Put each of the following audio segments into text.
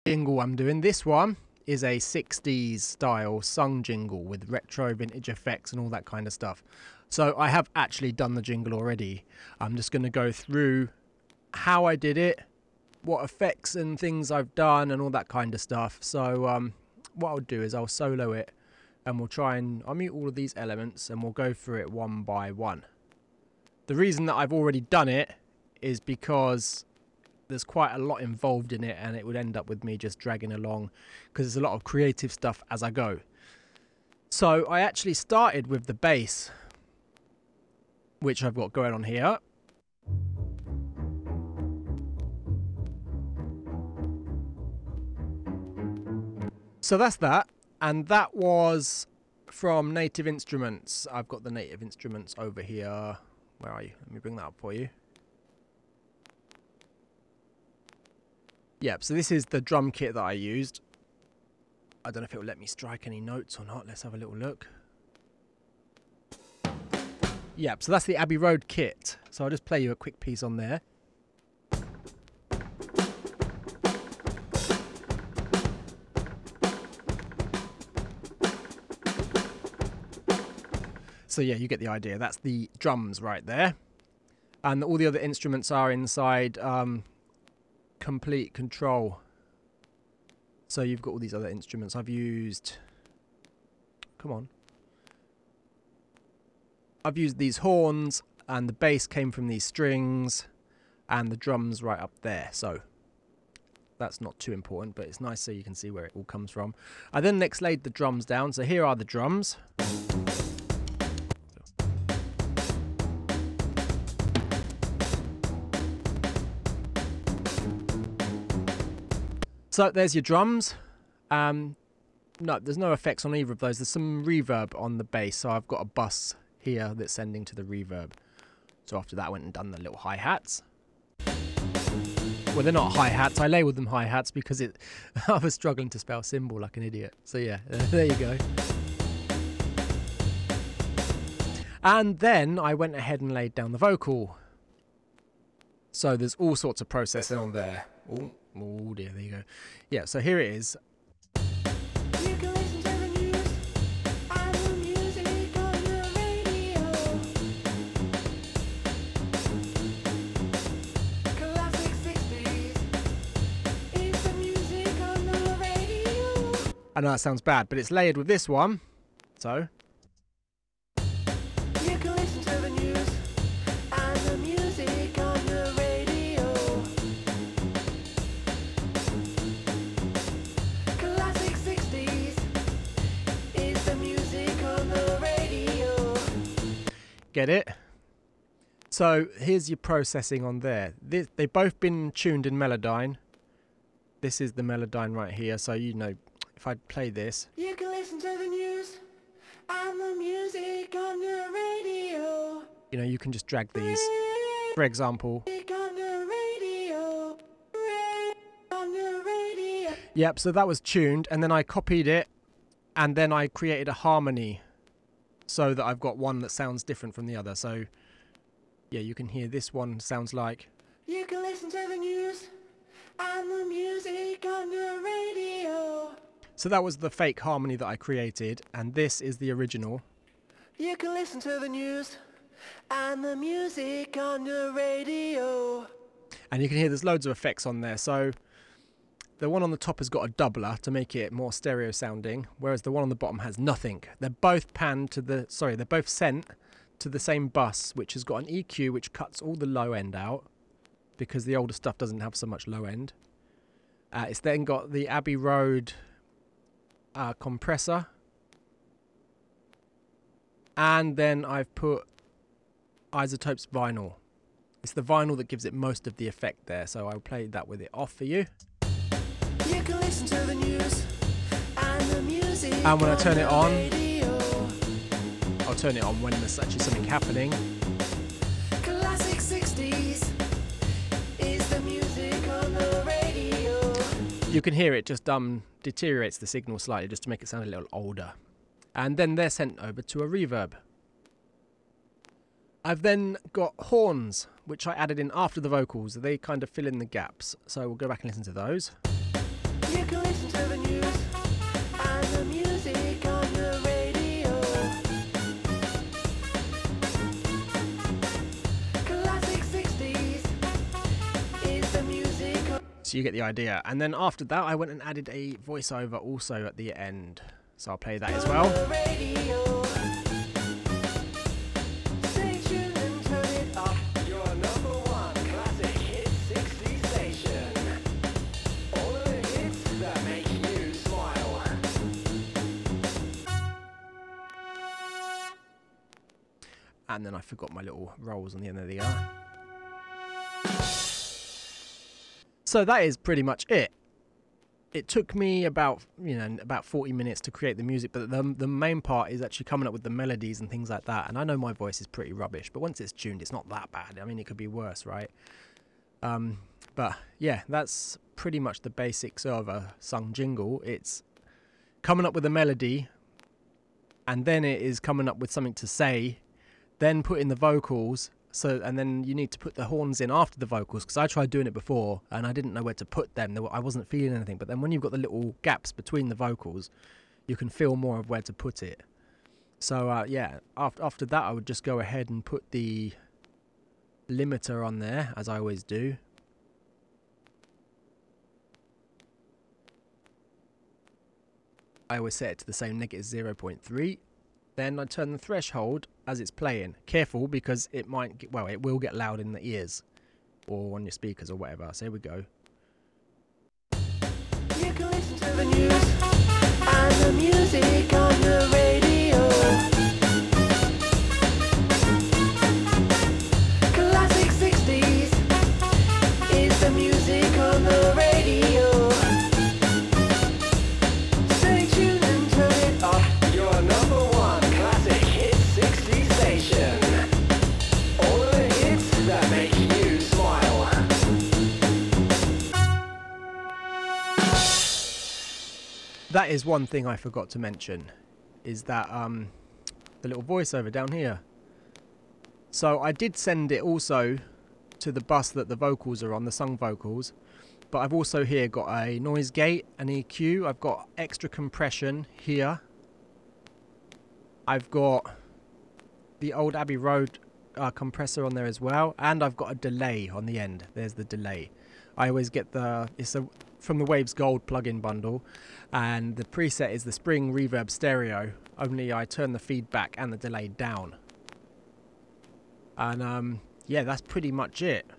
jingle I'm doing. This one is a 60s style sung jingle with retro vintage effects and all that kind of stuff. So I have actually done the jingle already. I'm just going to go through how I did it, what effects and things I've done and all that kind of stuff. So what I'll do is I'll solo it and I'll mute all of these elements and we'll go through it one by one. The reason that I've already done it is because there's quite a lot involved in it and it would end up with me just dragging along because there's a lot of creative stuff as I go. So I actually started with the bass, which I've got going on here. So that's that, and that was from Native Instruments. I've got the Native Instruments over here. Where are you? Let me bring that up for you. Yep, so this is the drum kit that I used. I don't know if it will let me strike any notes or not. Let's have a little look. Yep, so that's the Abbey Road kit. So I'll just play you a quick piece on there. So yeah, you get the idea. That's the drums right there. And all the other instruments are inside complete control. So you've got all these other instruments. I've used these horns, and the bass came from these strings, and the drums right up there. So that's not too important, but it's nice so you can see where it all comes from. I then next laid the drums down. So here are the drums. So there's your drums. No, there's no effects on either of those. There's some reverb on the bass, so I've got a bus here that's sending to the reverb. So after that I went and done the little hi-hats. Well, they're not hi-hats. I labelled them hi-hats because I was struggling to spell cymbal like an idiot. So yeah, there you go. And then I went ahead and laid down the vocal. So there's all sorts of processing on there. Oh dear, there you go. Yeah, so here it is. You can listen to the news and the music on the radio. Classic 60s is the music on the radio. I know that sounds bad, but it's layered with this one. So. You can listen to the news and the music on the radio. Classic 60s is the music on the radio. Get it? So here's your processing on there. They've both been tuned in Melodyne. This is the Melodyne right here. So you know, if I play this. You can listen to the news and the music on the radio. You know, you can just drag these. For example. Music on the radio. On the radio. Yep, so that was tuned, and then I copied it, and then I created a harmony so that I've got one that sounds different from the other. So, yeah, you can hear this one sounds like. You can listen to the news and the music on the radio. So that was the fake harmony that I created, and this is the original. You can listen to the news and the music on the radio. And you can hear there's loads of effects on there. So the one on the top has got a doubler to make it more stereo sounding, whereas the one on the bottom has nothing. They're both they're both sent to the same bus, which has got an EQ which cuts all the low end out because the older stuff doesn't have so much low end. It's then got the Abbey Road compressor, and then I've put Isotopes vinyl. It's the vinyl that gives it most of the effect there, so I'll play that with it off for you. You can listen to the news and the music. And when I turn it on, radio. I'll turn it on when there's actually something happening. Classic 60s is the music on the radio. You can hear it just deteriorates the signal slightly just to make it sound a little older. And then they're sent over to a reverb. I've then got horns, which I added in after the vocals. They kind of fill in the gaps. So we'll go back and listen to those. You can listen to the news and the music on the radio. Classic 60s is the music on So you get the idea. And then after that, I went and added a voiceover also at the end. So I'll play that as well. the radio. Stay tuned and turn it up. Your number one classic hit 60s station. All of the hits that make you smile. And then I forgot my little rolls on the end of the R. So that is pretty much it. It took me about 40 minutes to create the music, but the main part is actually coming up with the melodies and things like that. And I know my voice is pretty rubbish, but once it's tuned, it's not that bad. I mean, it could be worse, right? But yeah, that's pretty much the basics of a sung jingle. It's coming up with a melody, and then it is coming up with something to say, then put in the vocals. And then you need to put the horns in after the vocals, because I tried doing it before and I didn't know where to put them. I wasn't feeling anything. But then when you've got the little gaps between the vocals, you can feel more of where to put it. So yeah, after that I would just go ahead and put the limiter on there, as I always do. I always set it to the same -0.3. Then I turn the threshold as it's playing. Careful, because it will get loud in the ears or on your speakers or whatever. So here we go. You can listen to the news and the music on the radio. Classic 60s is the music on the radio. Stay tuned and turn it up. Your number one classic hit 60s station. All of the hits that make you smile. That is one thing I forgot to mention, is that the little voiceover down here. So I did send it also to the bus that the vocals are on, the sung vocals, but I've also here got a noise gate, an EQ, I've got extra compression here, I've got the old Abbey Road compressor on there as well, and I've got a delay on the end. There's the delay. I always get from the Waves Gold plugin bundle, and the preset is the Spring Reverb Stereo, only I turn the feedback and the delay down. And yeah, that's pretty much it.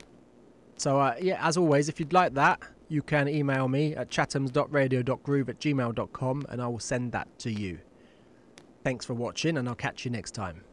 So yeah, as always, if you'd like that, you can email me at chathams.radio.groove@gmail.com and I will send that to you. Thanks for watching, and I'll catch you next time.